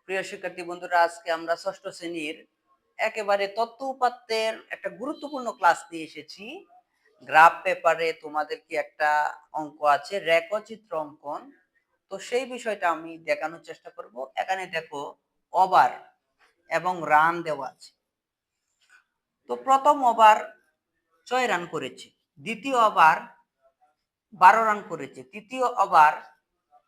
প্রিয় শিক্ষার্থী বন্ধুরা, আজকে আমরা ষষ্ঠ শ্রেণীর একেবারে তথ্য উপাত্তের একটা গুরুত্বপূর্ণ ক্লাস নিয়ে এসেছি। গ্রাফ পেপারে তোমাদেরকে একটা অঙ্ক আছে, রেখচিত্র অঙ্কন। তো সেই বিষয়টা আমি দেখানোর চেষ্টা করব। এখানে দেখো, ওভার এবং রান দেওয়া আছে। তো প্রথম ওভার 6 রান করেছে, দ্বিতীয় ওভার 12 রান করেছে, তৃতীয় ওভার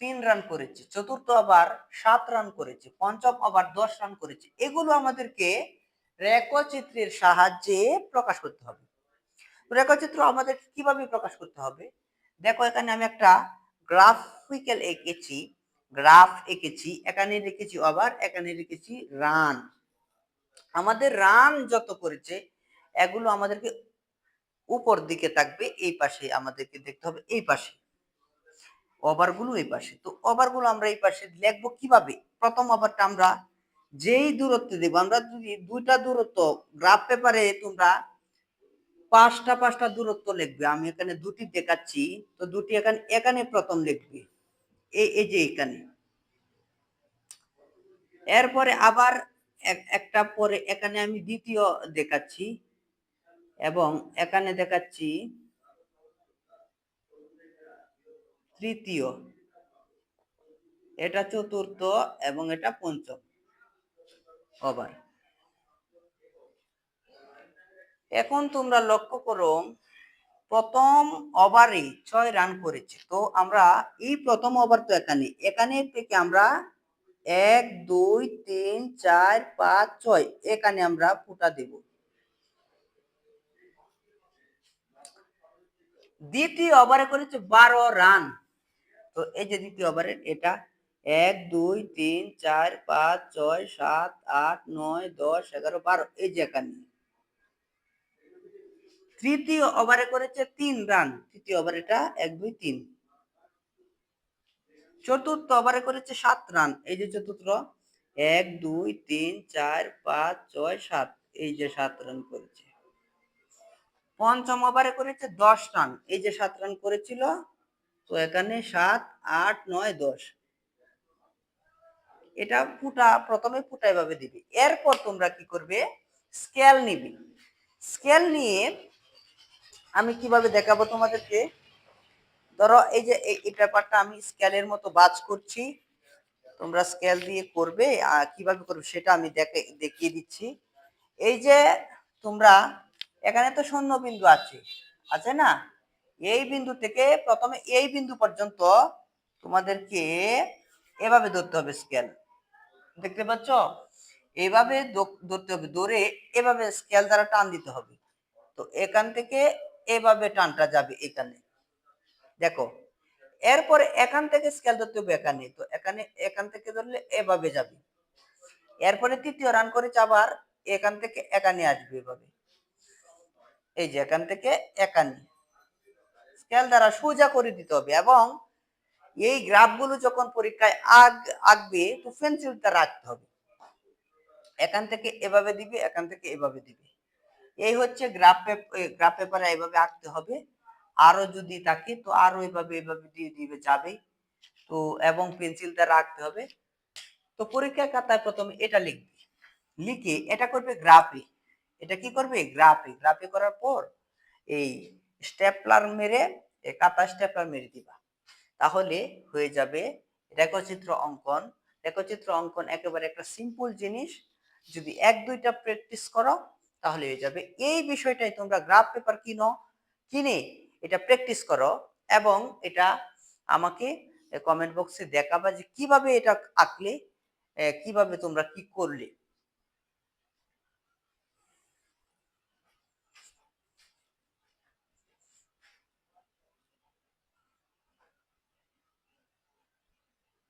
3 রান করেছে, চতুর্থ ওভার 7 রান করেছে, পঞ্চম ওভার 10 রান করেছে। এগুলো আমাদেরকে রেখচিত্রের সাহায্যে প্রকাশ করতে হবে। রেখচিত্র আমাদের কিভাবে প্রকাশ করতে হবে? দেখো, এখানে আমি একটা গ্রাফিক্যাল এঁকেছি, গ্রাফ এঁকেছি, এখানে লিখেছি ওভার, এখানে লিখেছি রান। আমাদের রান যত করেছে এগুলো আমাদেরকে উপর দিকে থাকবে, এই পাশে আমাদেরকে দেখতে হবে, এই পাশে ওভারগুলো এই পাশে। তো ওভারগুলো আমরা এই পাশে লিখবো কিভাবে? প্রথম ওভারটা আমরা যেই দূরত্ব দেব, আমরা যদি দুইটা দূরত্ব, গ্রাফ পেপারে তোমরা পাঁচটা পাঁচটা দূরত্ব লিখবে। আমি এখানে দুটি দেখাচ্ছি, তো দুটি এখানে এখানে প্রথম লিখবে, এই যে এখানে। এরপরে আবার একটা পরে এখানে আমি দ্বিতীয় দেখাচ্ছি এবং এখানে দেখাচ্ছি তৃতীয়, এটা চতুর্থ এবং এটা পঞ্চম ওভার। এখন তোমরা লক্ষ্য করো, প্রথম ওভারে 6 রান করেছে। তো আমরা এই প্রথম ওভার, তো এখানে থেকে আমরা 1 2 3 4 5 6 এখানে আমরা ফুটা দেব। দ্বিতীয় ওভারে করেছে 12 রান। তো এই যে দ্বিতীয় ওভারে, এটা 1 2 3 4 5 6 7 8 9 10 11 12, এই যে এখানে। তৃতীয় ওভারে করেছে 3 রান, তৃতীয় ওভার এটা 1 2 3। চতুর্থ ওভারে করেছে 7 রান, এই যে চতুর্থ, 1 2 3 4 5 6 7, এই যে 7 রান করেছে। পঞ্চম ওভারে করেছে 10 রান, এই যে 7 রান করেছিল। তো এখানে 7 8 9 10, এটা ফুটা, প্রথমে ফুটা এভাবে দিবি। এরপর তোমরা কি করবে? স্কেল নিবি। স্কেল নিয়ে আমি কিভাবে দেখাবো তোমাদেরকে। ধরো এই যে এই পেপারটা আমি স্কেলের মতো বাজ করছি, তোমরা স্কেল দিয়ে করবে, আর কিভাবে করবে সেটা আমি দেখিয়ে দিচ্ছি। এই যে তোমরা এখানে তো শূন্য বিন্দু আছে না? এই বিন্দু থেকে প্রথমে এই বিন্দু পর্যন্ত তোমাদেরকে এভাবে ধরতে হবে স্কেল, দেখতে পাচ্ছ? এইভাবে ধরতে হবে, ধরে এভাবে স্কেল দ্বারা টান দিতে হবে। তো এখান থেকে এভাবে টানটা যাবে এখানে, দেখো। এরপরে এখান থেকে স্কেল ধরতে হবে এখানে, তো এখান থেকে ধরলে এভাবে যাবে। এরপরে তৃতীয় রান করেছে, আবার এখান থেকে এখানে আসবে এভাবে, এই যে এখান থেকে এখানে স্কেল দ্বারা সোজা করে দিতে হবে। এবং এই গ্রাফগুলো যখন পরীক্ষায় আঁকবে, তো পেন্সিলটা রাখতে হবে, এখান থেকে এভাবে দিবে, এখান থেকে এভাবে দিবে। এই হচ্ছে গ্রাফ পেপারে এইভাবে আঁকতে হবে। আরো যদি থাকে তো আরো এভাবে দিয়ে দিবে, যাবে। তো এবং পেন্সিলটা রাখতে হবে। তো পরীক্ষার খাতায় প্রথমে এটা লিখবে, লিখে এটা করবে গ্রাফে। এটা কি করবে? গ্রাফে করার পর এই স্টেপলার মেরে, খাতা স্টেপলার মেরে দিবা, তাহলে হয়ে যাবে রেখচিত্র অঙ্কন। রেখচিত্র অঙ্কন একেবারে একটা সিম্পল জিনিস, যদি 1 2টা প্র্যাকটিস করো তাহলে হয়ে যাবে। এই বিষয়টাই তোমরা গ্রাফ পেপার কিনে এটা প্র্যাকটিস করো এবং এটা আমাকে কমেন্ট বক্সে দেখাবা যে কিভাবে এটা আঁকলে, কিভাবে তোমরা কি করলে।